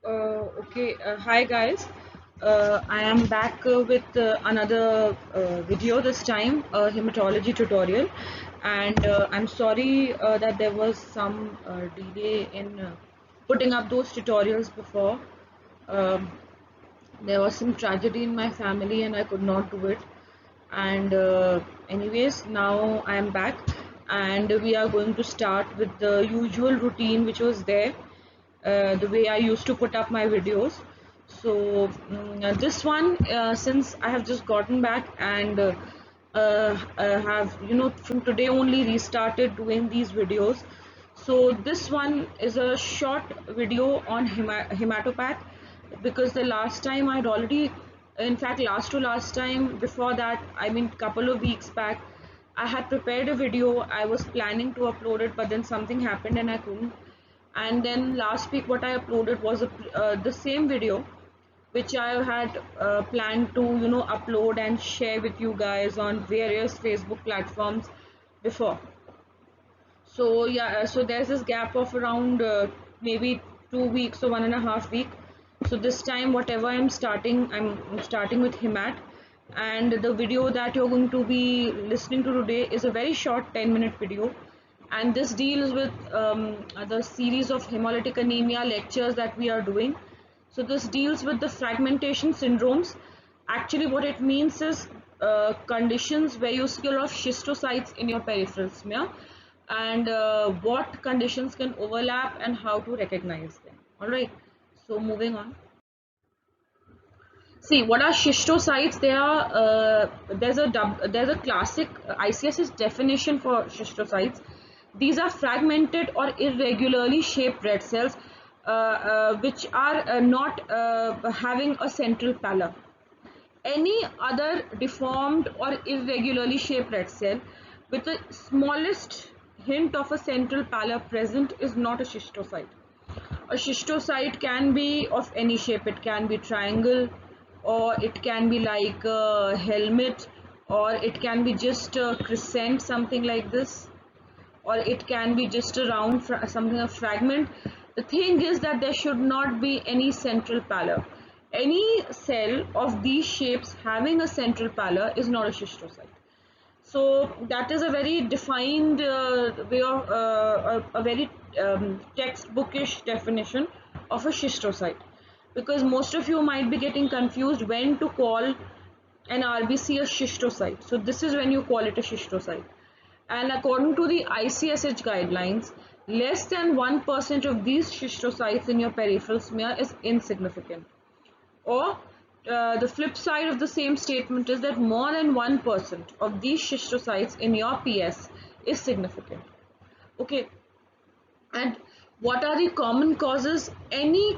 Hi guys. I am back with another video, this time a hematology tutorial, and I'm sorry that there was some delay in putting up those tutorials before. Um, there was some tragedy in my family and I could not do it. And anyways, now I am back and we are going to start with the usual routine which was there, the way I used to put up my videos. So this one, since I have just gotten back and have, from today only restarted doing these videos. So this one is a short video on hematopath, because the last time I'd already, in fact, last to last time before that, I mean, couple of weeks back, I had prepared a video. I was planning to upload it, but then something happened and I couldn't. And then last week, what I uploaded was the same video which I had planned to, upload and share with you guys on various Facebook platforms before. So yeah, so there's this gap of around maybe 2 weeks or 1.5 weeks. So this time, whatever I'm starting with Himat, and the video that you're going to be listening to today is a very short 10-minute video, and this deals with the series of hemolytic anemia lectures that we are doing. So this deals with the fragmentation syndromes. Actually, what it means is conditions where you see a lot of schistocytes in your peripheral smear, and what conditions can overlap and how to recognize them. All right. So moving on. See, what are schistocytes? They are there's a classic ICS's definition for schistocytes. These are fragmented or irregularly shaped red cells, which are not having a central pallor. Any other deformed or irregularly shaped red cell with the smallest hint of a central pallor present is not a schistocyte. A schistocyte can be of any shape. It can be triangle, or it can be like a helmet, or it can be just a crescent, something like this, or it can be just a round something, a fragment. The thing is that there should not be any central pallor. Any cell of these shapes having a central pallor is not a schistocyte. So that is a very defined way of a very textbookish definition of a schistocyte, because most of you might be getting confused when to call an RBC a schistocyte. So this is when you call it a schistocyte. And according to the ICSH guidelines, less than 1% of these schistocytes in your peripheral smear is insignificant. Or the flip side of the same statement is that more than 1% of these schistocytes in your PS is significant. Okay, and what are the common causes? Any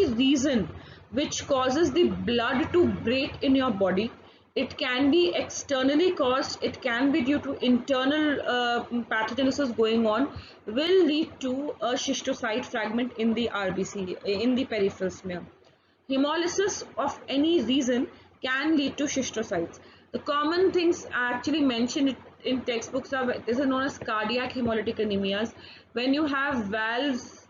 reason which causes the blood to break in your body. It can be externally caused, it can be due to internal pathogenesis going on, will lead to a schistocyte fragment in the RBC, in the peripheral smear. Hemolysis of any reason can lead to schistocytes. The common things actually mentioned in textbooks are, this is known as cardiac hemolytic anemias. When you have valves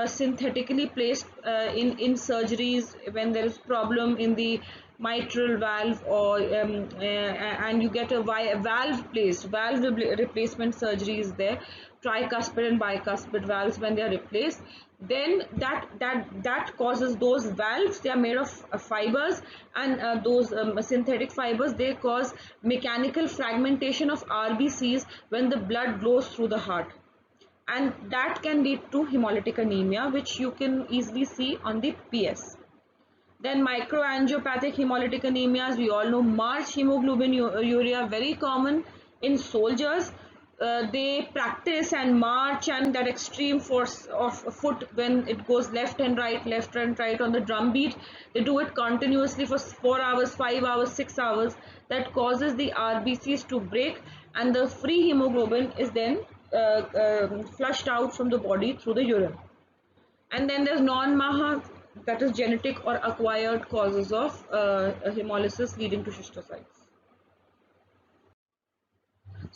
synthetically placed in surgeries, when there is problem in the mitral valve, or and you get a valve placed, valve replacement surgery is there, tricuspid and bicuspid valves, when they are replaced, then that causes those valves. They are made of fibers, and those synthetic fibers, they cause mechanical fragmentation of RBCs when the blood flows through the heart, and that can lead to hemolytic anemia, which you can easily see on the PS. Then microangiopathic hemolytic anemias, we all know. March hemoglobin urea, very common in soldiers. They practice and march, and that extreme force of foot when it goes left and right on the drum beat. They do it continuously for 4 hours, 5 hours, 6 hours. That causes the RBCs to break, and the free hemoglobin is then flushed out from the body through the urine. And then there's non-MAHA, that is genetic or acquired causes of hemolysis leading to schistocytes.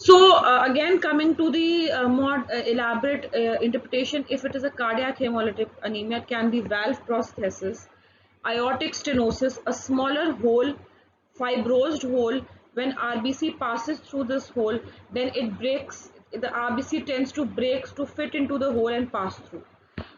So again, coming to the more elaborate interpretation, if it is a cardiac hemolytic anemia, it can be valve prosthesis, aortic stenosis, a smaller hole, fibrosed hole. When RBC passes through this hole, then it breaks. The RBC tends to break to fit into the hole and pass through.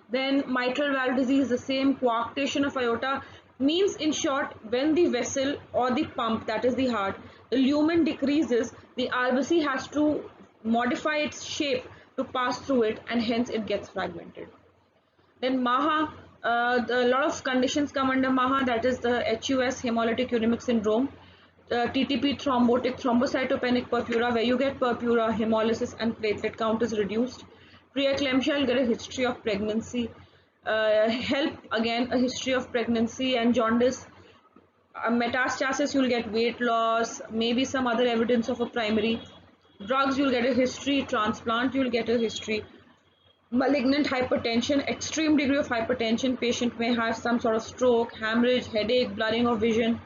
Then mitral valve disease, the same coarctation of aorta, means in short, when the vessel or the pump, that is the heart, the lumen decreases, the RBC has to modify its shape to pass through it, and hence it gets fragmented. Then MAHA, a lot of conditions come under MAHA, that is the HUS, hemolytic uremic syndrome, TTP, thrombotic thrombocytopenic purpura, where you get purpura, hemolysis, and platelet count is reduced. Preeclampsia, you'll get a history of pregnancy. HELP, again, a history of pregnancy and jaundice. Metastasis, you'll get weight loss, maybe some other evidence of a primary. Drugs, you'll get a history. Transplant, you'll get a history. Malignant hypertension, extreme degree of hypertension, patient may have some sort of stroke, hemorrhage, headache, blurring of vision.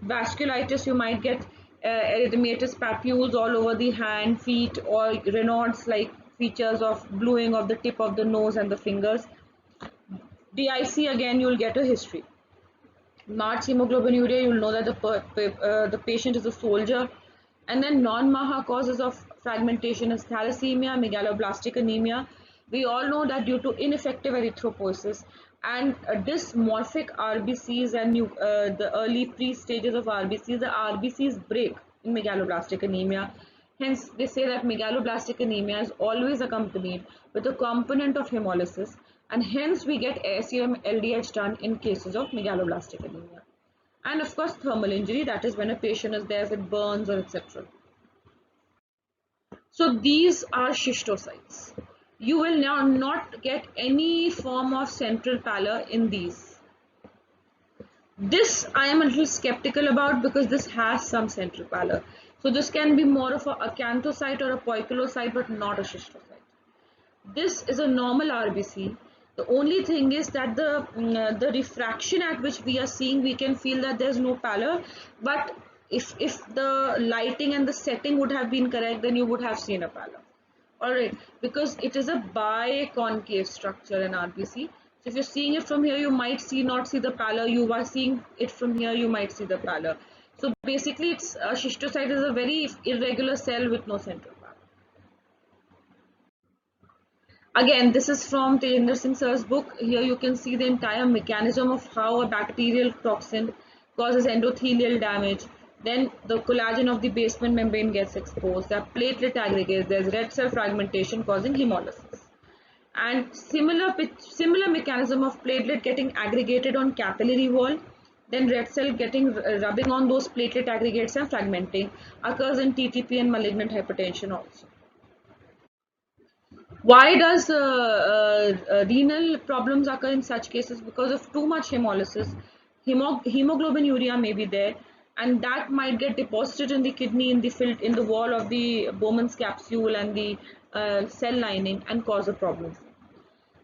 Vasculitis, you might get erythematous papules all over the hand, feet, or Raynaud's like features of bluing of the tip of the nose and the fingers. DIC, again, you'll get a history. March hemoglobinuria, you'll know that the patient is a soldier. And then non-MAHA causes of fragmentation is thalassemia, megaloblastic anemia. We all know that due to ineffective erythropoiesis and dysmorphic RBCs and the early pre-stages of RBCs, the RBCs break in megaloblastic anemia. Hence, they say that megaloblastic anemia is always accompanied with a component of hemolysis, and hence we get serum LDH done in cases of megaloblastic anemia. And of course, thermal injury, that is when a patient is there with burns or etc. So these are schistocytes. You will now not get any form of central pallor in these. This I am a little skeptical about because this has some central pallor. So this can be more of a acanthocyte or a poikilocyte, but not a schistocyte. This is a normal RBC. The only thing is that the refraction at which we are seeing, we can feel that there's no pallor, but if the lighting and the setting would have been correct, then you would have seen a pallor. Alright, because it is a biconcave structure in RBC. So if you're seeing it from here, you might not see the pallor. You are seeing it from here, you might see the pallor. So basically, it's a schistocyte is a very irregular cell with no central pallor. Again, this is from Tejinder Singh Sir's book. Here you can see the entire mechanism of how a bacterial toxin causes endothelial damage. Then the collagen of the basement membrane gets exposed. There are platelet aggregates. There's red cell fragmentation causing hemolysis. And similar mechanism of platelet getting aggregated on capillary wall, then red cell getting rubbing on those platelet aggregates and fragmenting occurs in TTP and malignant hypertension also. Why does renal problems occur in such cases? Because of too much hemolysis, hemoglobinuria may be there, and that might get deposited in the kidney, in the wall of the Bowman's capsule and the cell lining, and cause a problem.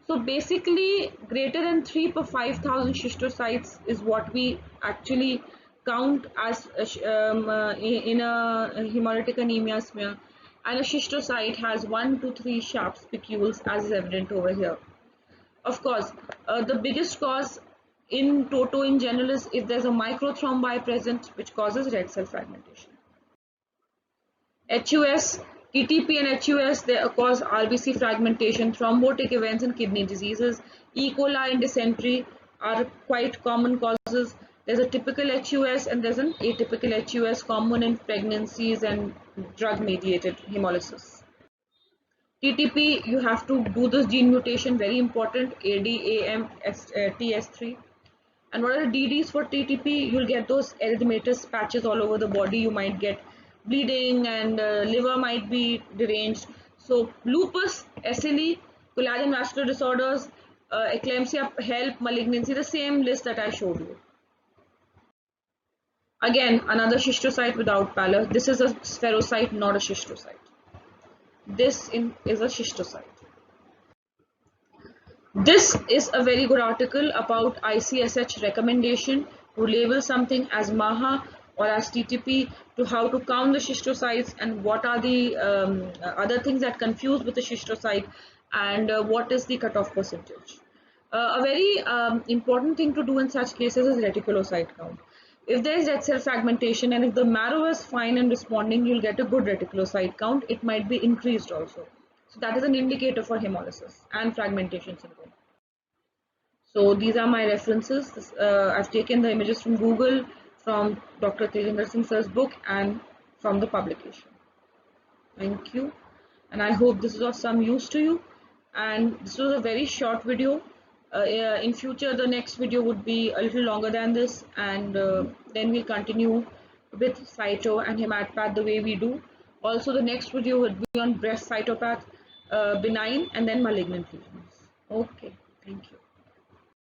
So basically, greater than 3 per 5,000 schistocytes is what we actually count as in a hemolytic anemia smear. And a schistocyte has 1 to 3 sharp spicules, as is evident over here. Of course, the biggest cause in toto in general is if there's a microthrombi present, which causes red cell fragmentation. HUS, TTP and HUS, they cause RBC fragmentation, thrombotic events in kidney diseases. E. coli and dysentery are quite common causes. There's a typical HUS and there's an atypical HUS common in pregnancies and drug-mediated hemolysis. TTP, you have to do this gene mutation, very important, ADAMTS3. And what are the DDs for TTP? You'll get those erythematous patches all over the body. You might get bleeding and liver might be deranged. So lupus, SLE, collagen vascular disorders, eclampsia, HELP, malignancy, the same list that I showed you. Again, another schistocyte without pallor. This is a spherocyte, not a schistocyte. This is a schistocyte. This is a very good article about ICSH recommendation to label something as MAHA or as TTP to how to count the schistocytes and what are the other things that confuse with the schistocyte, and what is the cutoff percentage. A very important thing to do in such cases is reticulocyte count. If there is red cell fragmentation and if the marrow is fine and responding, you'll get a good reticulocyte count. It might be increased also. So that is an indicator for hemolysis and fragmentation syndrome. So these are my references. I've taken the images from Google, from Dr. Tejinder Singh Sir's book, and from the publication. Thank you. And I hope this is of some use to you. And this was a very short video. In future, the next video would be a little longer than this, and then we'll continue with cyto and hematopath the way we do. Also, the next video would be on breast cytopath, benign and then malignant lesions. Okay, thank you.